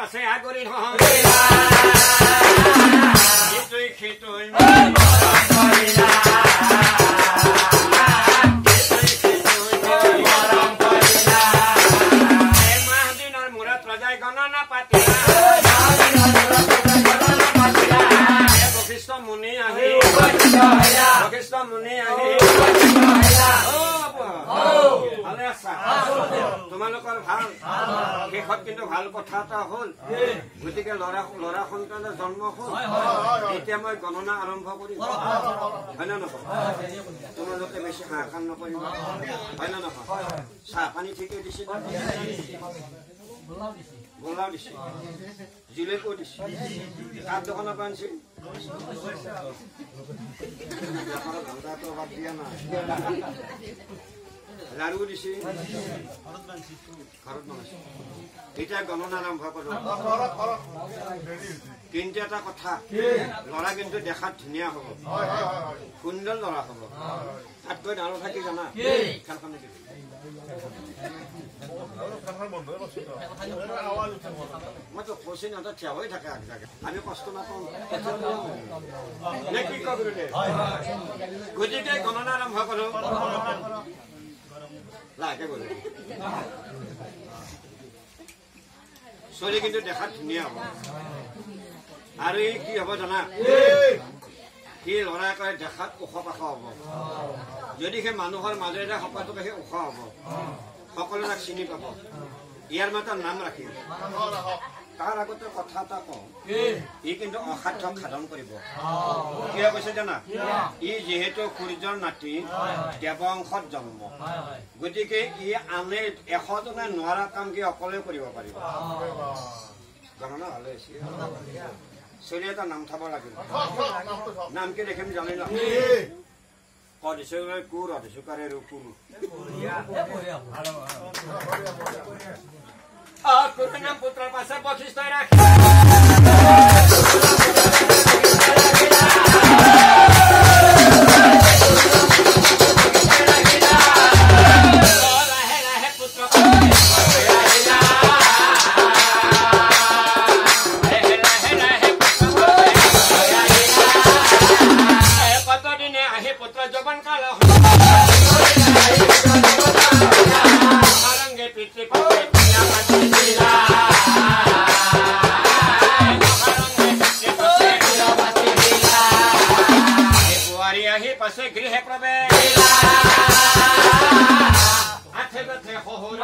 পাছে আগৰি নহয় খেতুই মাহ দিনৰ মূৰত ৰজাই গণনা পাতিলা বশিষ্ঠ মুনি আহি ভালে আছা তোমালোকৰ ভাল শেষত কিন্তু ভাল কথা এটা হ'ল গতিকে ল'ৰা সন্তানৰ জন্ম হ'ল এতিয়া মই গণনা আৰম্ভ কৰিম হয় নে নহয় তোমালোকে বেছি হাহাকাৰ নকৰিবা হয় নে নহয় চাহ পানী ঠিকেই দিছে গোলাও দিছে জিলেপো দিছে কাঠ দোকানৰ পৰা আনিছে বাদ দিয়া নাই লাড়ু দিছে ঘৰত বনাইছে এতিয়া গণনা আৰম্ভ কৰো কিন্তু এটা কথা ল'ৰা কিন্তু দেখাত ধুনীয়া হ'ব সুন্দৰ ল'ৰা হ'ব তাতকৈ ডাঙৰ থাকি জানা খেলখন মইতো কৈছি ন থিয় হৈ থাকে আগজাগে আমি কষ্ট নাপাওঁ নে কি কৰো দে গতিকে গণনা আৰম্ভ কৰো লাগে বলে ছোৱালী কিন্তু দেখাত ধুনীয়া হ'ব আৰু এই কি হ'ব জানা সি ল'ৰা কয় দেখাত ওখ পাখ হ'ব যদি সেই মানুহৰ মাজেৰে সকলোকে সেই ওখ হ'ব সকলোৰে তাক চিনি পাব ইয়াৰ মাত্ৰ নাম ৰাখিব তাৰ আগতে কথা এটা কওঁ ই কিন্তু অসাধ্য সাধন কৰিব কিয় কৈছে জানা ই যিহেতু সূৰ্যৰ নাতি দেৱংশত জন্ম গতিকে ই আনে 100 জনে নোৱাৰা কাম কি অকলে কৰিব পাৰিব গণনা ভালে আছে ছোৱালী এটা নাম থব লাগিব নাম কি দেখিম জানি না কুৰ অধিচুকাৰে কুৰ নাম পুত্ৰৰ পাছে বশিষ্ঠই ৰাখি পাছে গৃহে প্ৰৱেশ আঠে গঠে শহুৰ